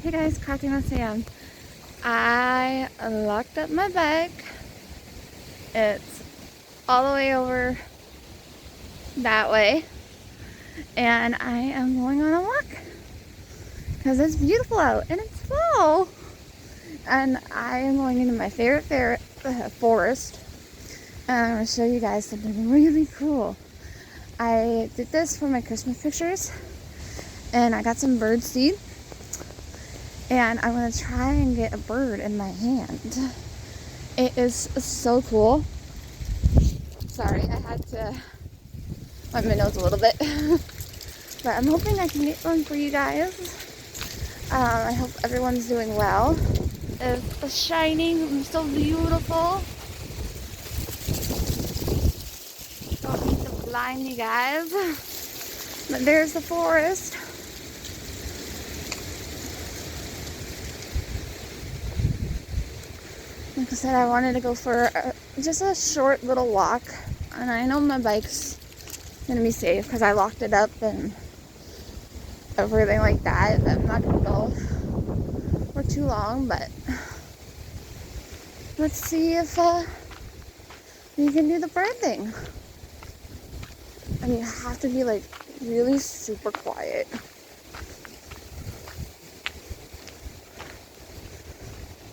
Hey guys, Crafting with Sam. I locked up my bike. It's all the way over that way. And I am going on a walk. Because it's beautiful out and it's fall. And I am going into my favorite forest. And I'm going to show you guys something really cool. I did this for my Christmas pictures. And I got some bird seed. And I'm going to try and get a bird in my hand. It is so cool. Sorry, I had to wipe my nose a little bit. But I'm hoping I can get one for you guys. I hope everyone's doing well. It's shining, so beautiful. Don't need to blind you guys. But there's the forest. Like I said, I wanted to go for just a short little walk. And I know my bike's going to be safe because I locked it up and everything like that. I'm not going to go for too long, but let's see if we can do the bird thing. And you have to be like really super quiet.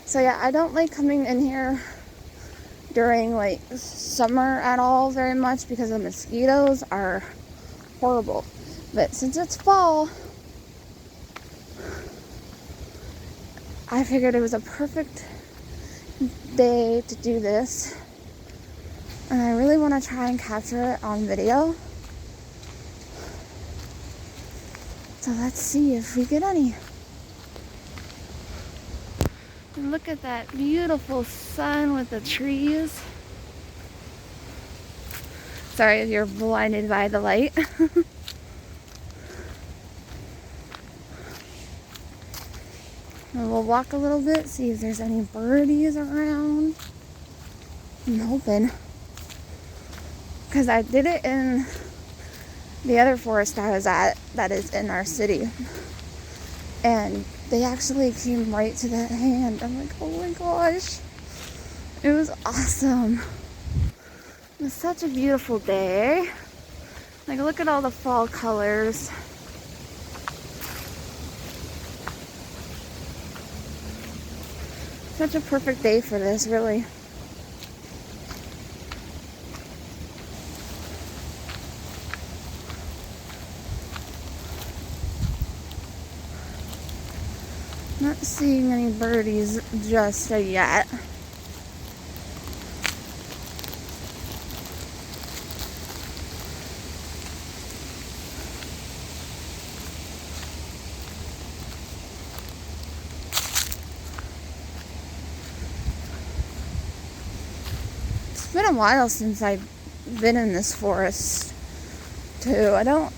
So yeah, I don't like coming in here during like summer at all very much because the mosquitoes are horrible. But since it's fall, I figured it was a perfect day to do this. And I really want to try and capture it on video. So let's see if we get any. And look at that beautiful sun with the trees. Sorry if you're blinded by the light. And we'll walk a little bit, see if there's any birdies around. I'm hoping. Because I did it in the other forest I was at that is in our city. And they actually came right to that hand. I'm like, oh my gosh. It was awesome. It was such a beautiful day. Like, look at all the fall colors. Such a perfect day for this, really. Not seeing any birdies just yet. It's been a while since I've been in this forest too. I don't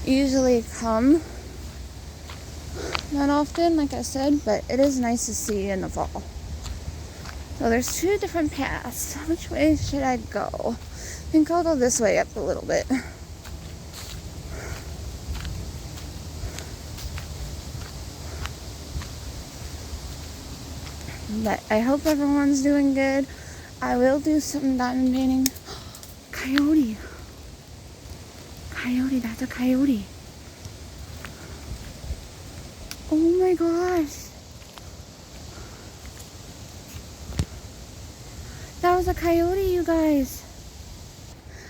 usually come that often, like I said, but it is nice to see in the fall. So there's two different paths. Which way should I go? I think I'll go this way up a little bit. But I hope everyone's doing good. I will do some diamond painting. Coyote. Coyote, that's a coyote. Oh my gosh. That was a coyote, you guys.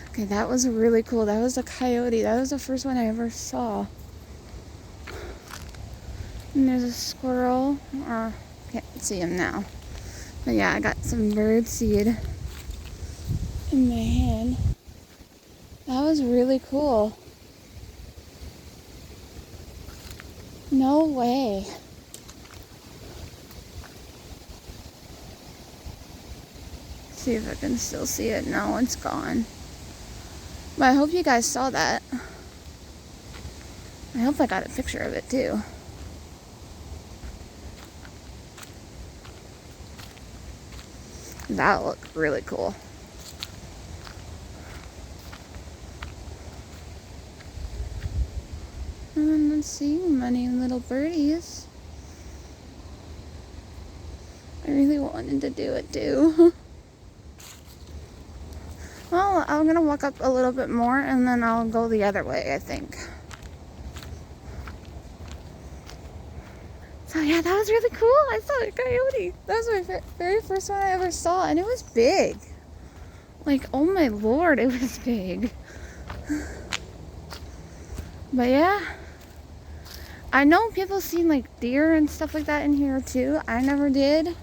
Okay, that was really cool. That was a coyote. That was the first one I ever saw. And there's a squirrel. Can't see him now. But yeah, I got some bird seed in my hand. That was really cool. No way. See if I can still see it. No, it's gone. But I hope you guys saw that. I hope I got a picture of it too. That looked really cool. And seeing many little birdies. I really wanted to do it too. Well, I'm gonna walk up a little bit more and then I'll go the other way, I think. So yeah, that was really cool. I saw a coyote. That was my very first one I ever saw, and it was big. Like, oh my lord, it was big. But yeah, I know people seen like deer and stuff like that in here too. I never did.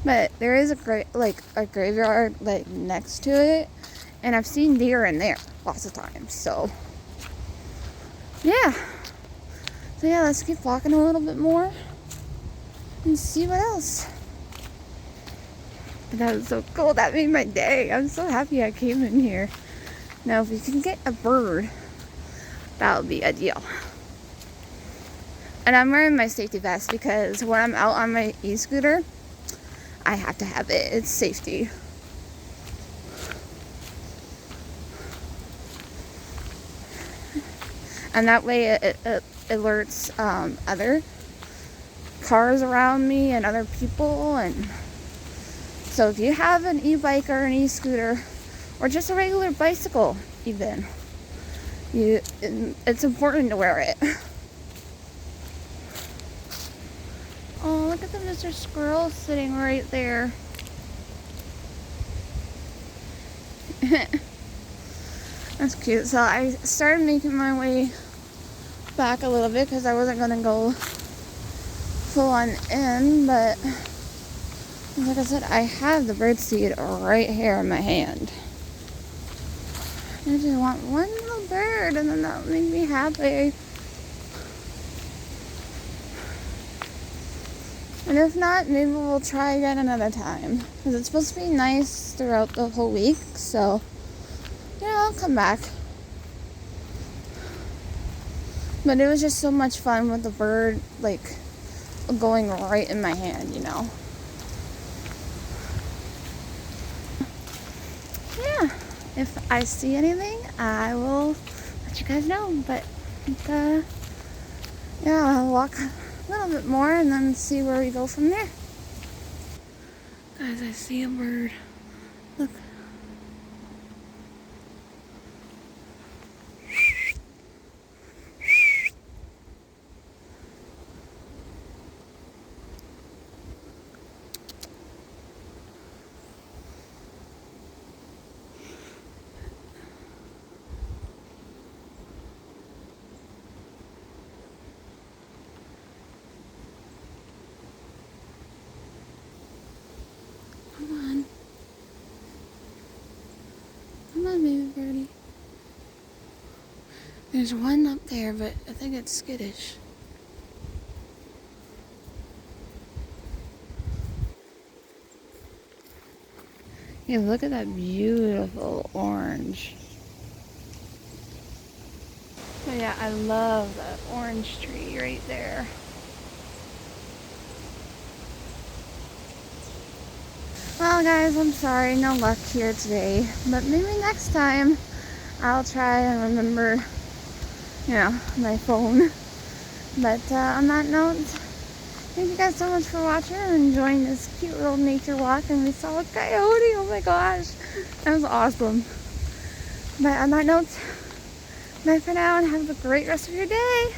But there is a graveyard like next to it, and I've seen deer in there lots of times. So yeah. So yeah, let's keep walking a little bit more and see what else. That was so cool. That made my day. I'm so happy I came in here. Now, if we can get a bird, that would be ideal. And I'm wearing my safety vest because when I'm out on my e-scooter, I have to have it. It's safety. And that way it alerts other cars around me and other people. And so if you have an e-bike or an e-scooter or just a regular bicycle even, it's important to wear it. Oh, look at the Mr. Squirrel sitting right there. That's cute. So I started making my way back a little bit because I wasn't going to go full on in, but like I said, I have the bird seed right here in my hand. I just want one little bird, and then that will make me happy. And if not, maybe we'll try again another time. Because it's supposed to be nice throughout the whole week, so yeah, I'll come back. But it was just so much fun with the bird, like, going right in my hand, you know. Yeah, if I see anything, I will let you guys know. But, yeah, I'll walk a little bit more and then see where we go from there. Guys, I see a bird. Look. Come on, baby birdie. There's one up there, but I think it's skittish. Yeah, look at that beautiful orange. But yeah, I love that orange tree right there. Well guys, I'm sorry, no luck here today, but maybe next time I'll try and remember, you know, my phone. But on that note, thank you guys so much for watching and enjoying this cute little nature walk. And we saw a coyote, oh my gosh, that was awesome. But on that note, bye for now and have a great rest of your day.